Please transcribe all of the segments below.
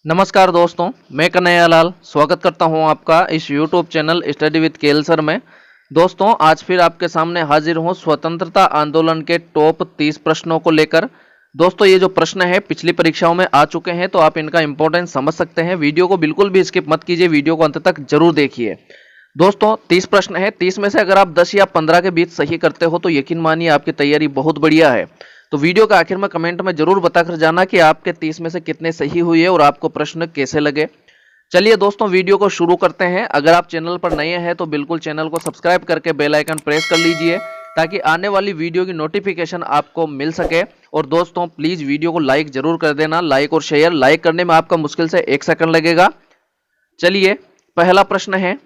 नमस्कार दोस्तों, मैं कन्हैयालाल स्वागत करता हूं आपका इस YouTube channel study with KL sir में। दोस्तों, आज फिर आपके सामने हाजिर हूं स्वतंत्रता आंदोलन के टॉप 30 प्रश्नों को लेकर। दोस्तों, ये जो प्रश्न है पिछली परीक्षाओं में आ चुके हैं, तो आप इनका इंपॉर्टेंस समझ सकते हैं। वीडियो को बिल्कुल भी स्किप मत कीजिए, वीडियो को अंत तक जरूर देखिए। दोस्तों, 30 प्रश्न है। 30 में से अगर आप 10 या 15 के बीच सही करते हो तो यकीन मानिए आपकी तैयारी बहुत बढ़िया है। तो वीडियो का आखिर में कमेंट में जरूर बताकर जाना कि आपके 30 में से कितने सही हुए और आपको प्रश्न कैसे लगे। चलिए दोस्तों, वीडियो को शुरू करते हैं। अगर आप चैनल पर नए हैं तो बिल्कुल चैनल को सब्सक्राइब करके बेल आइकन प्रेस कर लीजिए ताकि आने वाली वीडियो की नोटिफिकेशन आपको मिल सके। और दोस्तों, प्लीज वीडियो को लाइक जरूर कर देना, लाइक और शेयर। लाइक करने में आपका मुश्किल से 1 सेकंड लगेगा। चलिए, पहला प्रश्न है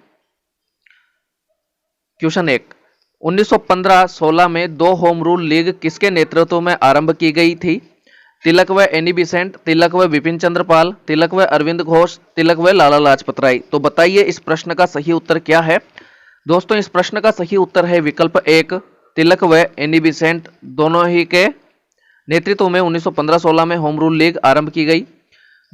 क्वेश्चन 1। 1915-16 में 2 होम रूल लीग किसके नेतृत्व में आरंभ की गई थी? तिलक व एनी बेसेंट, तिलक व बिपिन चंद्र पाल, तिलक व अरविंद घोष, तिलक व लाला लाजपत राय। तो बताइए इस प्रश्न का सही उत्तर क्या है? दोस्तों, इस प्रश्न का सही उत्तर है विकल्प 1, तिलक व एनी बेसेंट दोनों ही के नेतृत्व में 1915-16 में होम रूल लीग आरंभ की गई।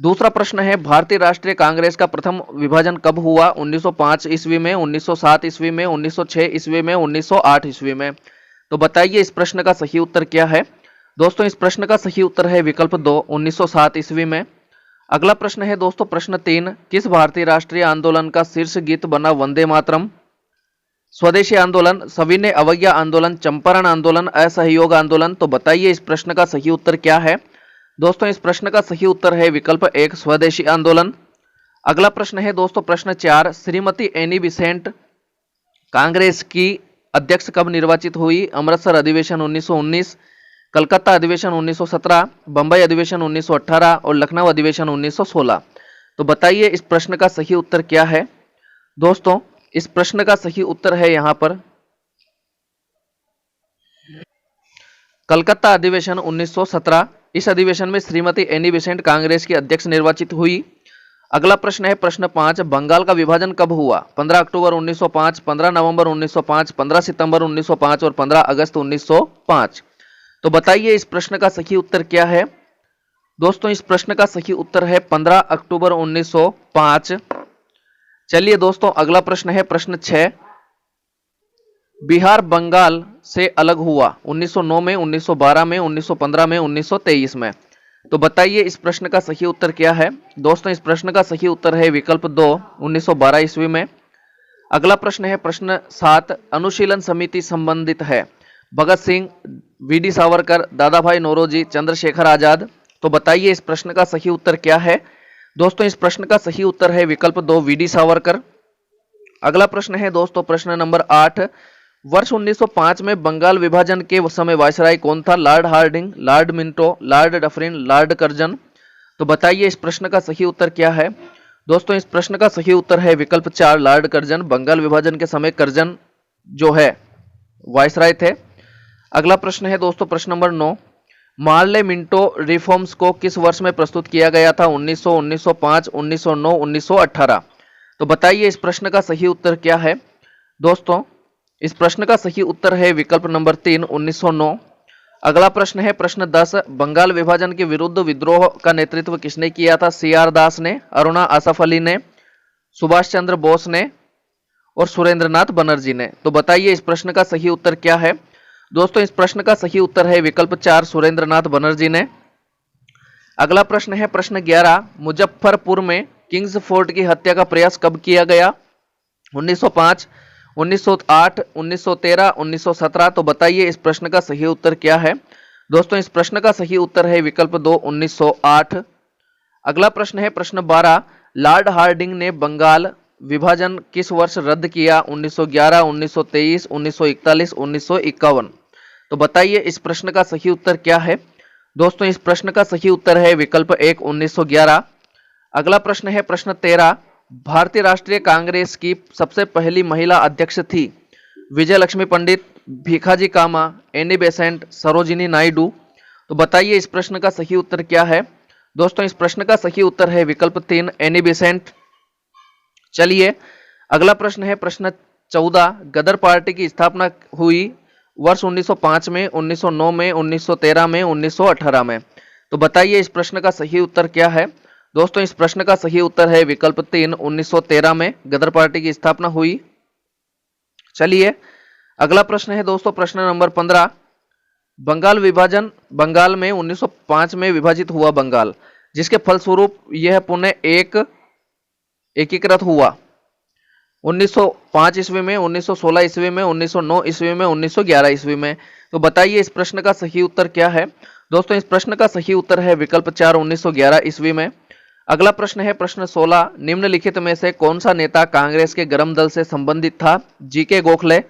दूसरा प्रश्न है भारतीय राष्ट्रीय कांग्रेस का प्रथम विभाजन कब हुआ? 1905 ईस्वी में, 1907 ईस्वी में, 1906 ईस्वी में, 1908 ईस्वी में। तो बताइए इस प्रश्न का सही उत्तर क्या है? दोस्तों, इस प्रश्न का सही उत्तर है विकल्प 2, 1907 ईस्वी में। अगला प्रश्न है दोस्तों प्रश्न 3। किस भारतीय राष्ट्रीय आंदोलन का शीर्ष गीत बना वंदे मातरम? स्वदेशी आंदोलन, सविनय अवज्ञा आंदोलन, चंपारण आंदोलन, असहयोग आंदोलन। तो बताइए इस प्रश्न का सही उत्तर क्या है? दोस्तों, इस प्रश्न का सही उत्तर है विकल्प 1, स्वदेशी आंदोलन। अगला प्रश्न है दोस्तों प्रश्न 4। श्रीमती एनी बेसेंट कांग्रेस की अध्यक्ष कब निर्वाचित हुई? अमृतसर अधिवेशन 1919, कलकत्ता अधिवेशन 1917, बंबई अधिवेशन 1918 और लखनऊ अधिवेशन 1916। तो बताइए इस प्रश्न का सही उत्तर क्या है? दोस्तों, इस प्रश्न का सही उत्तर है यहां पर कलकत्ता अधिवेशन 1917। इस अधिवेशन में श्रीमती एनी बेसेंट कांग्रेस की अध्यक्ष निर्वाचित हुई। अगला प्रश्न है प्रश्न 5। बंगाल का विभाजन कब हुआ? 15 अक्टूबर 1905, 15 नवंबर 1905, 15 सितंबर 1905 और 15 अगस्त 1905। तो बताइए इस प्रश्न का सही उत्तर क्या है? दोस्तों, इस प्रश्न का सही उत्तर है 15 अक्टूबर 1905। चलिए दोस्तों, अगला प्रश्न है प्रश्न 6। बिहार बंगाल से अलग हुआ 1909 में, 1912 में, 1915 में, 1923 में। तो बताइए इस प्रश्न का सही उत्तर क्या है? दोस्तों, इस प्रश्न का सही उत्तर है विकल्प 2, 1912 ईस्वी में। अगला प्रश्न है प्रश्न 7। अनुशीलन समिति संबंधित है भगत सिंह, वीडी सावरकर, दादा भाई नौरोजी, चंद्रशेखर आजाद। तो बताइए इस प्रश्न का सही उत्तर क्या है? दोस्तों, इस प्रश्न का सही उत्तर है विकल्प 2, वीडी सावरकर। अगला प्रश्न है दोस्तों प्रश्न नंबर 8। वर्ष 1905 में बंगाल विभाजन के समय वायसराय कौन था? Lord Hardinge, Lord Minto, Lord Dufferin, Lord Curzon. तो बताइए इस प्रश्न का सही उत्तर क्या है? दोस्तों, इस प्रश्न का सही उत्तर है विकल्प 4, लॉर्ड कर्जन। बंगाल विभाजन के समय कर्जन जो है वायसराय थे। अगला प्रश्न है दोस्तों प्रश्न नंबर 9। मार्ले मिंटो रिफॉर्म्स को किस वर्ष में प्रस्तुत किया गया था? 1900, 1905, 1909, 1918। तो बताइए इस प्रश्न का सही उत्तर क्या है? दोस्तों, इस प्रश्न का सही उत्तर है विकल्प नंबर 3, 1909। अगला प्रश्न है प्रश्न 10। बंगाल विभाजन के विरुद्ध विद्रोह का नेतृत्व किसने किया था? CR दास ने, अरुणा आसफ अली ने, सुभाष चंद्र बोस ने और सुरेंद्रनाथ बनर्जी ने। तो बताइए इस प्रश्न का सही उत्तर क्या है? दोस्तों, इस प्रश्न का सही उत्तर है विकल्प 4, सुरेंद्रनाथ बनर्जी ने। अगला प्रश्न है प्रश्न 11। मुजफ्फरपुर में किंग्स फोर्ट की हत्या का प्रयास कब किया गया? 1905, 1908, 1913, 1917। तो बताइए इस प्रश्न का सही उत्तर क्या है? दोस्तों, इस प्रश्न का सही उत्तर है विकल्प 2, 1908। अगला प्रश्न है प्रश्न 12। लॉर्ड हार्डिंग ने बंगाल विभाजन किस वर्ष रद्द किया? 1911, 1923, 1941, 1951। तो बताइए इस प्रश्न का सही उत्तर क्या है? दोस्तों, इस प्रश्न का सही उत्तर है विकल्प 1, 1911। अगला प्रश्न है प्रश्न 13। भारतीय राष्ट्रीय कांग्रेस की सबसे पहली महिला अध्यक्ष थी? विजय लक्ष्मी पंडित, भीखाजी कामा, एनी बेसेंट, सरोजिनी नायडू। तो बताइए इस प्रश्न का सही उत्तर क्या है? दोस्तों, इस प्रश्न का सही उत्तर है विकल्प 3, एनी बेसेंट। चलिए, अगला प्रश्न है प्रश्न 14। गदर पार्टी की स्थापना हुई वर्ष 1905 में, 1909 में, 1913 में, 1918 में। तो बताइए इस प्रश्न का सही उत्तर क्या है? दोस्तों इस प्रश्न का सही उत्तर है विकल्प 3, 1913 में गदर पार्टी की स्थापना हुई। चलिए अगला प्रश्न है दोस्तों, प्रश्न नंबर 15। बंगाल विभाजन, बंगाल में 1905 में विभाजित हुआ बंगाल, जिसके फलस्वरूप यह पुनः एकीकृत हुआ 1905 ईस्वी में, 1916 ईस्वी में, 1909 ईस्वी में, 1911 ईस्वी में। तो बताइए इस प्रश्न का सही उत्तर क्या है। दोस्तों इस प्रश्न का सही उत्तर है विकल्प 4, 1911 ईस्वी में। अगला प्रश्न है प्रश्न 16। निम्नलिखित में से कौन सा नेता कांग्रेस के गरम दल से संबंधित था? जीके गोखले,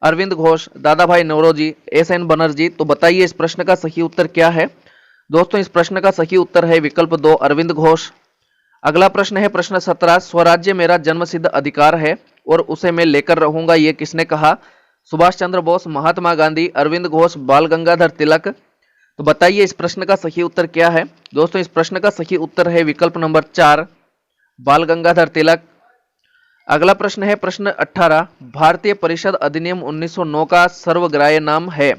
अरविंद घोष, दादा भाई नौरोजी, एसएन बनर्जी। तो बताइए इस प्रश्न का सही उत्तर क्या है। दोस्तों इस प्रश्न का सही उत्तर है विकल्प 2, अरविंद घोष। अगला प्रश्न है प्रश्न 17। स्वराज्य मेरा जन्मसिद्ध अधिकार है और उसे मैं लेकर रहूंगा, ये किसने कहा? सुभाष चंद्र बोस, महात्मा गांधी, अरविंद घोष, बाल गंगाधर तिलक। तो बताइए इस प्रश्न का सही उत्तर क्या है। दोस्तों इस प्रश्न का सही उत्तर है विकल्प नंबर 4, बाल गंगाधर तिलक। अगला प्रश्न है प्रश्न 18। भारतीय परिषद अधिनियम 1909 का सर्वग्राह्य नाम है?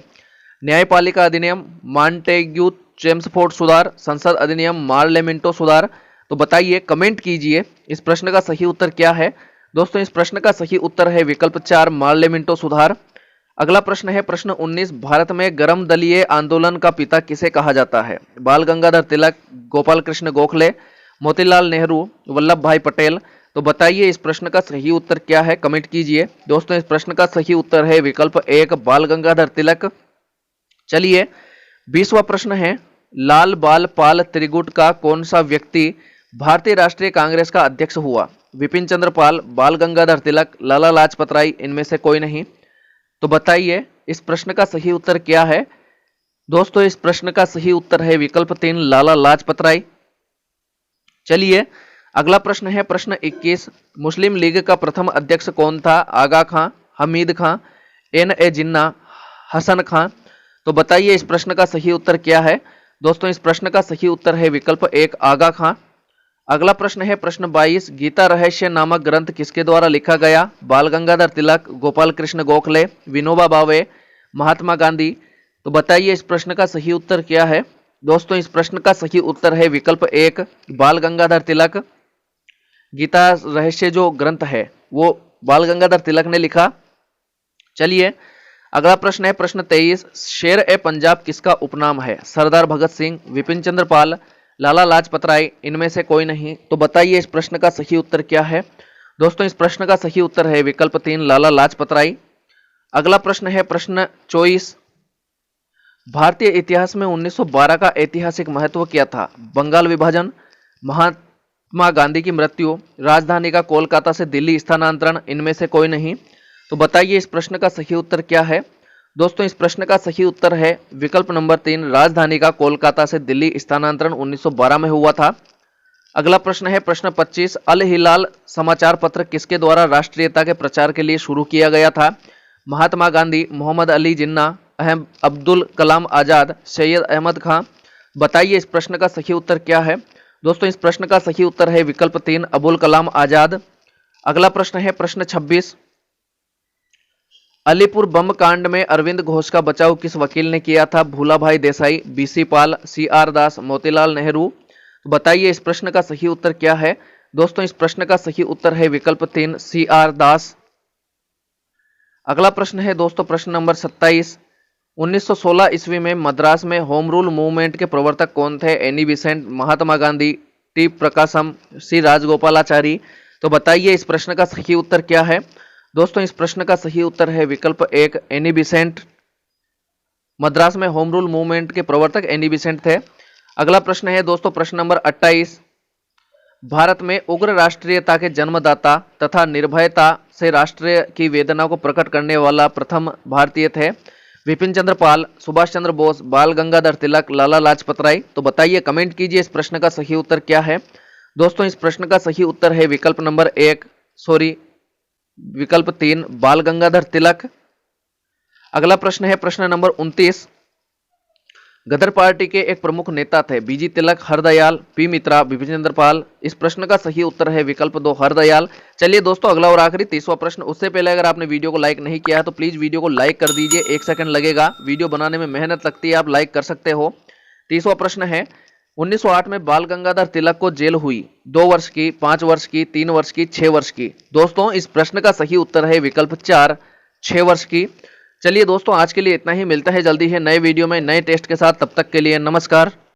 न्यायपालिका अधिनियम, मॉन्टेग्यू चेम्सफोर्ड सुधार, संसद अधिनियम, मार्लेमिंटो सुधार। तो बताइए, कमेंट कीजिए इस प्रश्न का सही उत्तर क्या है। दोस्तों इस प्रश्न का सही उत्तर है विकल्प 4, मार्लेमिंटो सुधार। अगला प्रश्न है प्रश्न 19। भारत में गर्म दलीय आंदोलन का पिता किसे कहा जाता है? बाल गंगाधर तिलक, गोपाल कृष्ण गोखले, मोतीलाल नेहरू, वल्लभ भाई पटेल। तो बताइए इस प्रश्न का सही उत्तर क्या है, कमेंट कीजिए। दोस्तों इस प्रश्न का सही उत्तर है विकल्प 1, बाल गंगाधर तिलक। चलिए 20वां प्रश्न है। लाल बाल पाल त्रिगुट का कौन सा व्यक्ति भारतीय राष्ट्रीय कांग्रेस का अध्यक्ष हुआ? विपिन चंद्र पाल, बाल गंगाधर तिलक, लाला लाजपत राय, इनमें से कोई नहीं। तो बताइए इस प्रश्न का सही उत्तर क्या है। दोस्तों इस प्रश्न का सही उत्तर है विकल्प 3, लाला लाजपत राय। चलिए अगला प्रश्न है प्रश्न 21। मुस्लिम लीग का प्रथम अध्यक्ष कौन था? आगा खां, हमीद खां, एन.ए. जिन्ना, हसन खां। तो बताइए इस प्रश्न का सही उत्तर क्या है। दोस्तों इस प्रश्न का सही उत्तर है विकल्प 1, आगा खां। अगला प्रश्न है प्रश्न 22। गीता रहस्य नामक ग्रंथ किसके द्वारा लिखा गया? बाल गंगाधर तिलक, गोपाल कृष्ण गोखले, विनोबा भावे, महात्मा गांधी। तो बताइए इस प्रश्न का सही उत्तर क्या है। दोस्तों इस प्रश्न का सही उत्तर है विकल्प 1, बाल गंगाधर तिलक। गीता रहस्य जो ग्रंथ है वो बाल गंगाधर तिलक ने लिखा। चलिए अगला प्रश्न है प्रश्न 23। शेर ए पंजाब किसका उपनाम है? सरदार भगत सिंह, विपिन चंद्र पाल, लाला लाजपत राय, इनमें से कोई नहीं। तो बताइए इस प्रश्न का सही उत्तर क्या है। दोस्तों इस प्रश्न का सही उत्तर है विकल्प 3, लाला लाजपत राय। अगला प्रश्न है प्रश्न 24। भारतीय इतिहास में 1912 का ऐतिहासिक महत्व क्या था? बंगाल विभाजन, महात्मा गांधी की मृत्यु, राजधानी का कोलकाता से दिल्ली स्थानांतरण, इनमें से कोई नहीं। तो बताइए इस प्रश्न का सही उत्तर क्या है। दोस्तों इस प्रश्न का सही उत्तर है विकल्प नंबर 3, राजधानी का कोलकाता से दिल्ली स्थानांतरण 1912 में हुआ था। अगला प्रश्न है प्रश्न 25। अल हिलाल समाचार पत्र किसके द्वारा राष्ट्रीयता के प्रचार के लिए शुरू किया गया था? महात्मा गांधी, मोहम्मद अली जिन्ना, अब्दुल कलाम आजाद, सैयद अहमद खां। बताइए इस प्रश्न का सही उत्तर क्या है। दोस्तों इस प्रश्न का सही उत्तर है विकल्प 3, अबुल कलाम आजाद। अगला प्रश्न है प्रश्न 26। अलीपुर बम कांड में अरविंद घोष का बचाव किस वकील ने किया था? भूला भाई देसाई, बीसी पाल, सीआर दास, मोतीलाल नेहरू। तो बताइए इस प्रश्न का सही उत्तर क्या है। दोस्तों इस प्रश्न का सही उत्तर है विकल्प 3, सीआर दास। अगला प्रश्न है दोस्तों प्रश्न नंबर 27। 1916 ईस्वी में मद्रास में होम रूल मूवमेंट के प्रवर्तक कौन थे? Annie Besant, Mahatma Gandhi, T प्रकाशम, सी राजगोपालाचारी। तो बताइए इस प्रश्न का सही उत्तर क्या है। दोस्तों इस प्रश्न का सही उत्तर है विकल्प 1, एनी बेसेंट। मद्रास में होम रूल मूवमेंट के प्रवर्तक एनी बेसेंट थे। अगला प्रश्न है दोस्तों प्रश्न नंबर 28। भारत में उग्र राष्ट्रीयता के जन्मदाता तथा निर्भयता से राष्ट्र की वेदना को प्रकट करने वाला प्रथम भारतीय थे? विपिन चंद्र पाल, सुभाष चंद्र बोस, बाल गंगाधर तिलक, लाला लाजपत राय। तो बताइए, कमेंट कीजिए इस प्रश्न का सही उत्तर क्या है। दोस्तों इस प्रश्न का सही उत्तर है विकल्प नंबर 1, विकल्प 3, बाल गंगाधर तिलक। अगला प्रश्न है प्रश्न नंबर 29। गदर पार्टी के एक प्रमुख नेता थे? बीजी तिलक, हरदयाल, पी मित्रा, विपिन चंद्र पाल। इस प्रश्न का सही उत्तर है विकल्प 2, हरदयाल। चलिए दोस्तों अगला और आखिरी 30वां प्रश्न। उससे पहले अगर आपने वीडियो को लाइक नहीं किया है तो प्लीज वीडियो को लाइक कर दीजिए, 1 सेकंड लगेगा। वीडियो बनाने में मेहनत लगती है, आप लाइक कर सकते हो। 30वां प्रश्न है 1908 में बाल गंगाधर तिलक को जेल हुई 2 वर्ष की, 5 वर्ष की, 3 वर्ष की, 6 वर्ष की। दोस्तों इस प्रश्न का सही उत्तर है विकल्प 4, 6 वर्ष की। चलिए दोस्तों आज के लिए इतना ही, मिलता है जल्दी है नए वीडियो में नए टेस्ट के साथ। तब तक के लिए नमस्कार।